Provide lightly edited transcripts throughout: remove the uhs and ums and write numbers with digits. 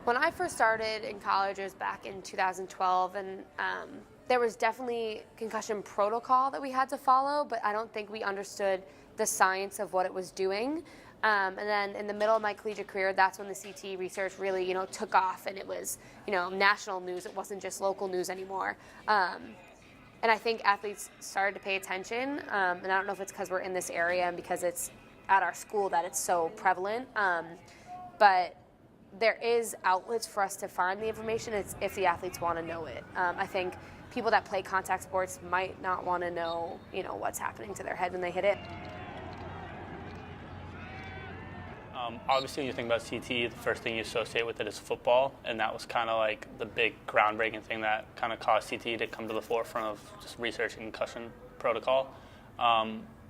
When I first started in college, it was back in 2012, and there was definitely concussion protocol that we had to follow, but I don't think we understood the science of what it was doing. And then in the middle of my collegiate career, that's when the CT research really, took off, and it was, national news. It wasn't just local news anymore. And I think athletes started to pay attention, and I don't know if it's because we're in this area and because it's at our school that it's so prevalent, but there is outlets for us to find the information if the athletes want to know it. I think people that play contact sports might not want to know, what's happening to their head when they hit it. Obviously, when you think about CT, the first thing you associate with it is football, and that was kind of like the big groundbreaking thing that kind of caused CT to come to the forefront of just researching concussion protocol.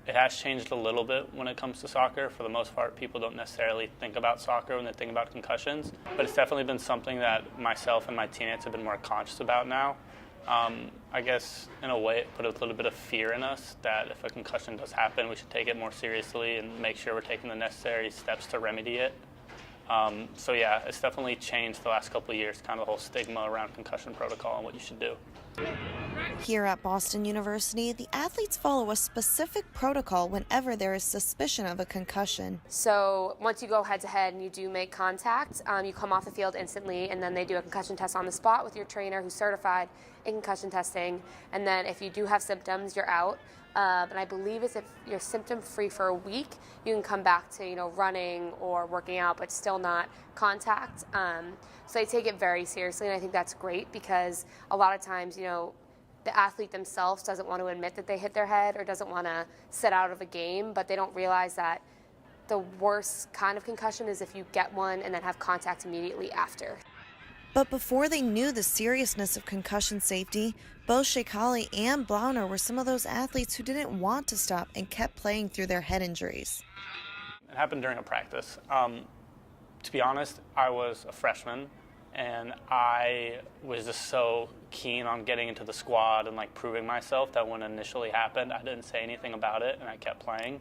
It has changed a little bit when it comes to soccer. For the most part, people don't necessarily think about soccer when they think about concussions, but it's definitely been something that myself and my teammates have been more conscious about now. I guess in a way it put a little bit of fear in us that if a concussion does happen, we should take it more seriously and make sure we're taking the necessary steps to remedy it. So yeah, it's definitely changed the last couple of years, kind of the whole stigma around concussion protocol and what you should do. Here at Boston University, the athletes follow a specific protocol whenever there is suspicion of a concussion. So once you go head-to-head and you do make contact, you come off the field instantly, and then they do a concussion test on the spot with your trainer who's certified in concussion testing. And then if you do have symptoms, you're out. And I believe it's if you're symptom-free for a week, you can come back to running or working out, but still not contact. So they take it very seriously, and I think that's great because a lot of times, the athlete themselves doesn't want to admit that they hit their head or doesn't want to sit out of a game, but they don't realize that the worst kind of concussion is if you get one and then have contact immediately after. But before they knew the seriousness of concussion safety, both Shekali and Blauner were some of those athletes who didn't want to stop and kept playing through their head injuries. It happened during a practice. To be honest, I was a freshman, and I was just so keen on getting into the squad and proving myself that when it initially happened, I didn't say anything about it and I kept playing.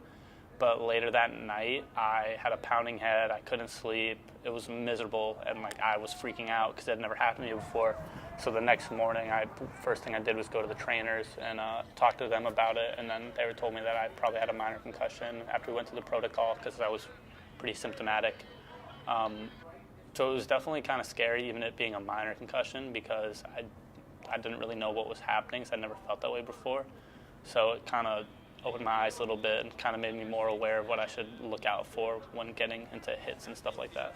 But later that night, I had a pounding head, I couldn't sleep, it was miserable, and I was freaking out because it had never happened to me before. So the next morning, first thing I did was go to the trainers and talk to them about it, and then they told me that I probably had a minor concussion after we went to the protocol because I was pretty symptomatic. So it was definitely kind of scary, even it being a minor concussion, because I didn't really know what was happening, so I never felt that way before. So it kind of opened my eyes a little bit and kind of made me more aware of what I should look out for when getting into hits and stuff like that.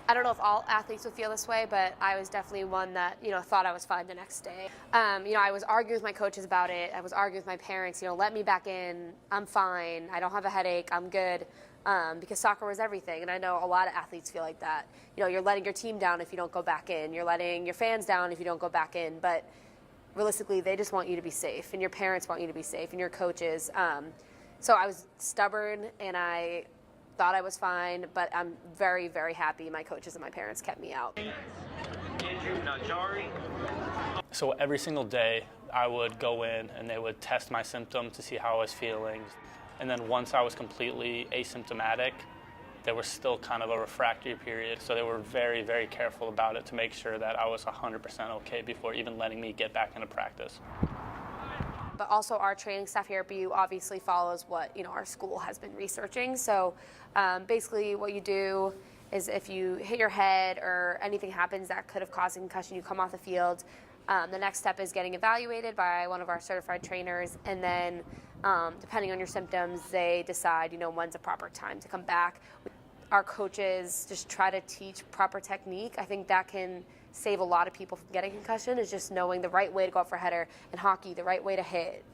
I don't know if all athletes would feel this way, but I was definitely one that, thought I was fine the next day. I was arguing with my coaches about it. I was arguing with my parents, let me back in. I'm fine. I don't have a headache. I'm good. Because soccer was everything. And I know a lot of athletes feel like that. You're letting your team down if you don't go back in. You're letting your fans down if you don't go back in. But realistically, they just want you to be safe, and your parents want you to be safe, and your coaches. So I was stubborn, and I thought I was fine, but I'm very, very happy my coaches and my parents kept me out. So every single day, I would go in, and they would test my symptoms to see how I was feeling. And then once I was completely asymptomatic, there was still kind of a refractory period, so they were very, very careful about it to make sure that I was 100% okay before even letting me get back into practice. But also our training staff here at BU obviously follows what our school has been researching. So basically what you do is if you hit your head or anything happens that could have caused a concussion, you come off the field. The next step is getting evaluated by one of our certified trainers, and then depending on your symptoms, they decide, when's a proper time to come back. Our coaches just try to teach proper technique. I think that can save a lot of people from getting concussion, is just knowing the right way to go up for a header. In hockey, the right way to hit.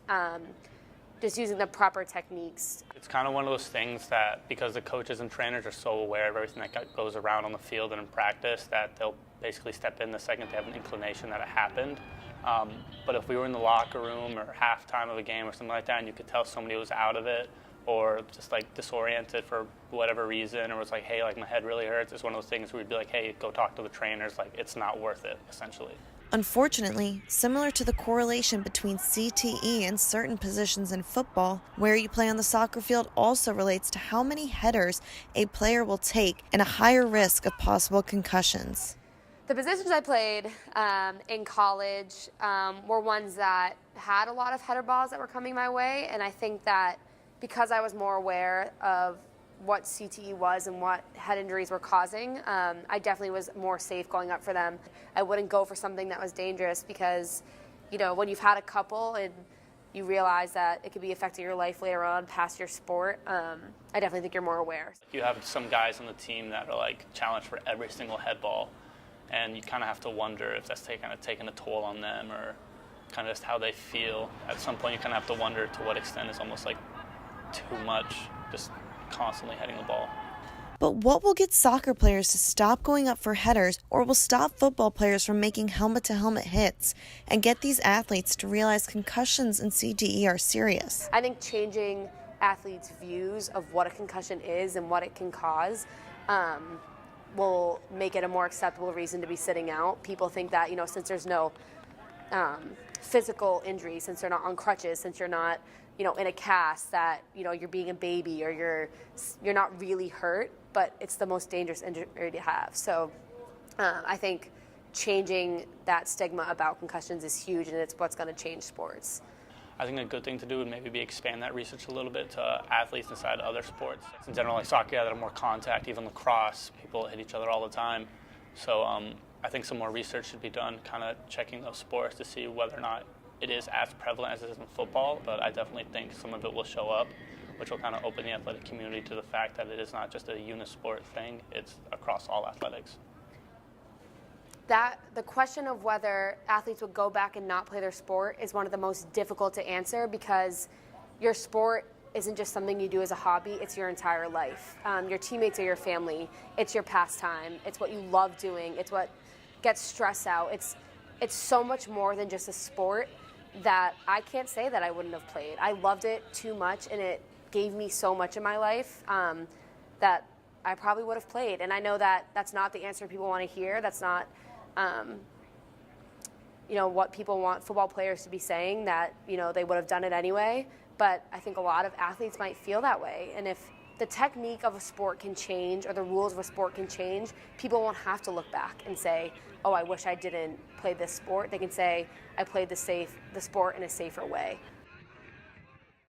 Just using the proper techniques. It's kind of one of those things that because the coaches and trainers are so aware of everything that goes around on the field and in practice, that they'll basically step in the second they have an inclination that it happened. But if we were in the locker room or halftime of a game or something like that, and you could tell somebody was out of it or just disoriented for whatever reason, or was hey, my head really hurts, it's one of those things where we'd be hey, go talk to the trainers, it's not worth it, essentially. Unfortunately, similar to the correlation between CTE and certain positions in football, where you play on the soccer field also relates to how many headers a player will take and a higher risk of possible concussions. The positions I played in college were ones that had a lot of header balls that were coming my way, and I think that because I was more aware of what CTE was and what head injuries were causing, I definitely was more safe going up for them. I wouldn't go for something that was dangerous because, you know, when you've had a couple and you realize that it could be affecting your life later on past your sport, I definitely think you're more aware. You have some guys on the team that are like challenged for every single head ball, and you kind of have to wonder if that's kind of taking a toll on them or kind of just how they feel. At some point you kind of have to wonder to what extent it's almost like too much, just constantly heading the ball. But what will get soccer players to stop going up for headers, or will stop football players from making helmet-to-helmet hits and get these athletes to realize concussions and CTE are serious? I think changing athletes' views of what a concussion is and what it can cause will make it a more acceptable reason to be sitting out. People think that, you know, since there's no physical injury, since they're not on crutches, since you're not, you know, in a cast, that, you know, you're being a baby or you're not really hurt, but it's the most dangerous injury to have. So I think changing that stigma about concussions is huge, and it's what's going to change sports. I think a good thing to do would maybe be expand that research a little bit to athletes inside other sports. In general, like soccer, that are more contact, even lacrosse, people hit each other all the time. So I think some more research should be done, kind of checking those sports to see whether or not it is as prevalent as it is in football, but I definitely think some of it will show up, which will kind of open the athletic community to the fact that it is not just a unisport thing, it's across all athletics. The question of whether athletes would go back and not play their sport is one of the most difficult to answer, because your sport isn't just something you do as a hobby, it's your entire life. Your teammates are your family, it's your pastime, it's what you love doing, it's what gets stress out. It's so much more than just a sport that I can't say that I wouldn't have played. I loved it too much, and it gave me so much in my life that I probably would have played. And I know that that's not the answer people want to hear. That's not you know, what people want football players to be saying, that, you know, they would have done it anyway. But I think a lot of athletes might feel that way. And if the technique of a sport can change, or the rules of a sport can change, people won't have to look back and say, oh, I wish I didn't play this sport. They can say, I played the sport in a safer way.